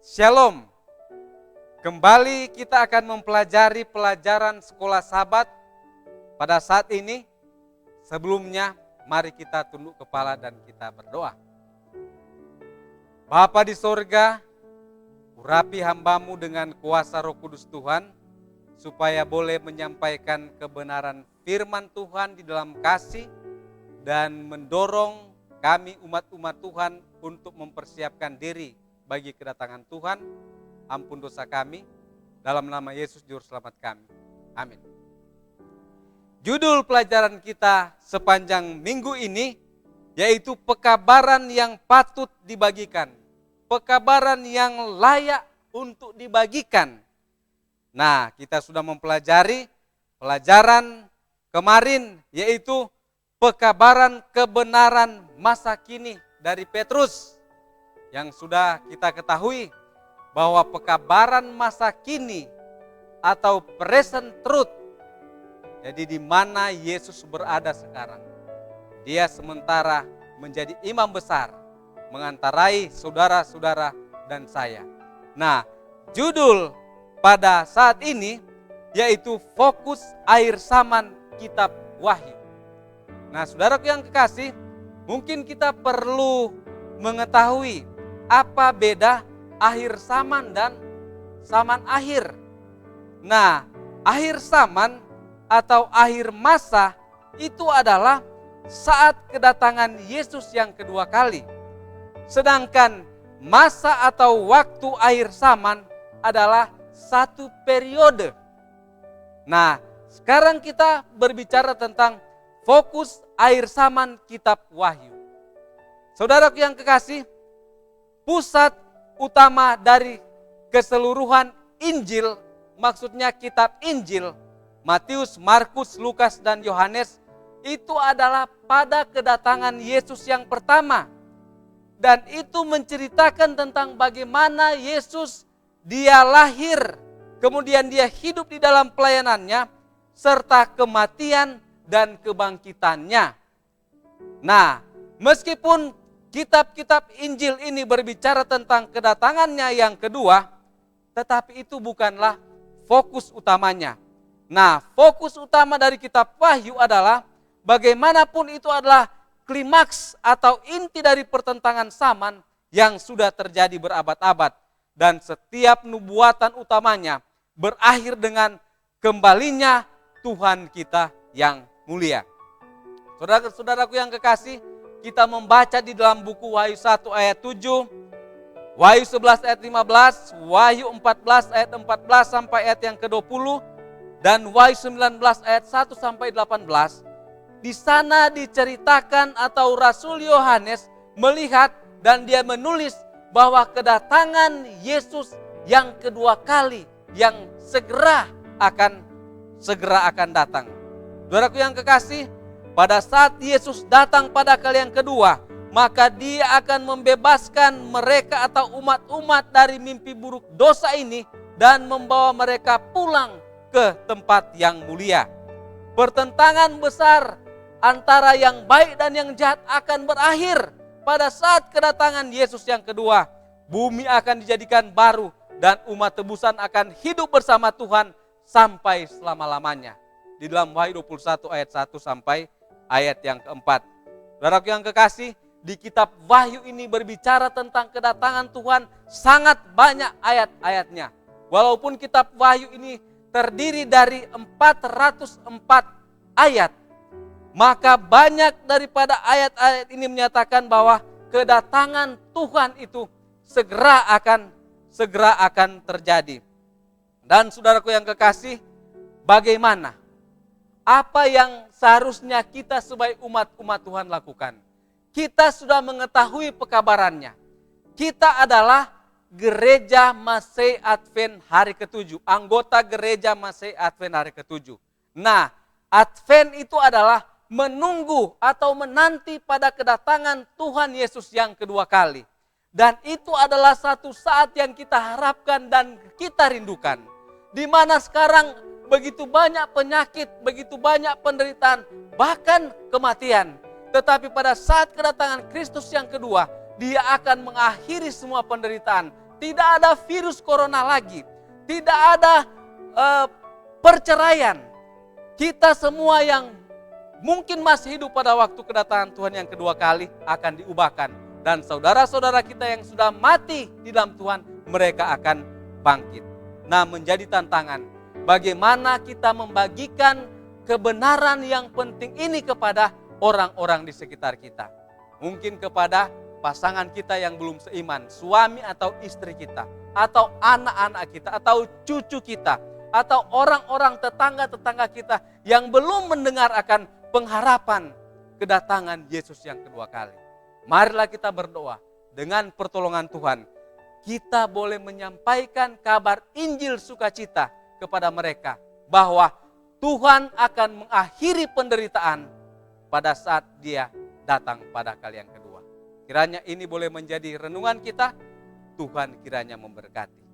Shalom. Kembali kita akan mempelajari pelajaran sekolah Sabat pada saat ini. Sebelumnya, mari kita tunduk kepala dan kita berdoa. Bapa di sorga, urapi hambamu dengan kuasa Roh Kudus Tuhan, supaya boleh menyampaikan kebenaran firman Tuhan di dalam kasih dan mendorong kami umat-umat Tuhan untuk mempersiapkan diri bagi kedatangan Tuhan. Ampun dosa kami, dalam nama Yesus Juru Selamat kami. Amin. Judul pelajaran kita sepanjang minggu ini yaitu pekabaran yang patut dibagikan. Pekabaran yang layak untuk dibagikan. Nah, kita sudah mempelajari pelajaran kemarin yaitu pekabaran kebenaran masa kini dari Petrus. Yang sudah kita ketahui bahwa pekabaran masa kini atau present truth. Jadi di mana Yesus berada sekarang. Dia sementara menjadi imam besar mengantarai saudara-saudara dan saya. Nah, judul pada saat ini yaitu fokus akhir zaman kitab Wahyu. Nah, saudaraku yang kekasih, mungkin kita perlu mengetahui apa beda akhir zaman dan zaman akhir. Nah, akhir zaman atau akhir masa itu adalah saat kedatangan Yesus yang kedua kali. Sedangkan masa atau waktu akhir zaman adalah satu periode. Nah, sekarang kita berbicara tentang fokus akhir zaman kitab Wahyu. Saudaraku yang kekasih, pusat utama dari keseluruhan Injil, maksudnya kitab Injil, Matius, Markus, Lukas, dan Yohanes, itu adalah pada kedatangan Yesus yang pertama. Dan itu menceritakan tentang bagaimana Yesus, dia lahir, kemudian dia hidup di dalam pelayanannya, serta kematian dan kebangkitannya. Nah, meskipun kitab-kitab Injil ini berbicara tentang kedatangannya yang kedua, tetapi itu bukanlah fokus utamanya. Nah, fokus utama dari kitab Wahyu adalah bagaimanapun itu adalah klimaks atau inti dari pertentangan zaman yang sudah terjadi berabad-abad. Dan setiap nubuatan utamanya berakhir dengan kembalinya Tuhan kita yang mulia. Saudara-saudaraku yang kekasih, kita membaca di dalam buku Wahyu 1 ayat 7, Wahyu 11 ayat 15, Wahyu 14 ayat 14 sampai ayat yang ke-20, dan Wahyu 19 ayat 1 sampai 18. Di sana diceritakan atau Rasul Yohanes melihat dan dia menulis bahwa kedatangan Yesus yang kedua kali yang segera akan datang. Saudaraku yang kekasih, pada saat Yesus datang pada kali yang kedua, maka dia akan membebaskan mereka atau umat-umat dari mimpi buruk dosa ini dan membawa mereka pulang ke tempat yang mulia. Pertentangan besar antara yang baik dan yang jahat akan berakhir pada saat kedatangan Yesus yang kedua. Bumi akan dijadikan baru dan umat tebusan akan hidup bersama Tuhan sampai selama-lamanya. Di dalam Wahyu 21 ayat 1 sampai ayat yang keempat. Saudaraku yang kekasih, di kitab Wahyu ini berbicara tentang kedatangan Tuhan sangat banyak ayat-ayatnya. Walaupun kitab Wahyu ini terdiri dari 404 ayat, maka banyak daripada ayat-ayat ini menyatakan bahwa kedatangan Tuhan itu segera akan terjadi. Dan saudaraku yang kekasih, bagaimana? Apa yang seharusnya kita sebagai umat Tuhan lakukan? Kita sudah mengetahui pekabarannya. Kita adalah Gereja Masih Advent hari ke-7. Anggota Gereja Masih Advent hari ke-7. Nah, Advent itu adalah menunggu atau menanti pada kedatangan Tuhan Yesus yang kedua kali. Dan itu adalah satu saat yang kita harapkan dan kita rindukan. Di mana sekarang begitu banyak penyakit, begitu banyak penderitaan, bahkan kematian. Tetapi pada saat kedatangan Kristus yang kedua, Dia akan mengakhiri semua penderitaan. tidak ada virus corona lagi, tidak ada perceraian. Kita semua yang mungkin masih hidup pada waktu kedatangan Tuhan yang kedua kali akan diubahkan. Dan saudara-saudara kita yang sudah mati di dalam Tuhan, mereka akan bangkit. Nah, menjadi tantangan bagaimana kita membagikan kebenaran yang penting ini kepada orang-orang di sekitar kita. Mungkin kepada pasangan kita yang belum seiman, suami atau istri kita, atau anak-anak kita, atau cucu kita, atau orang-orang tetangga-tetangga kita yang belum mendengar akan pengharapan kedatangan Yesus yang kedua kali. Marilah kita berdoa, dengan pertolongan Tuhan, kita boleh menyampaikan kabar Injil sukacita kepada mereka, bahwa Tuhan akan mengakhiri penderitaan pada saat Dia datang pada kali yang kedua. Kiranya ini boleh menjadi renungan kita. Tuhan kiranya memberkati.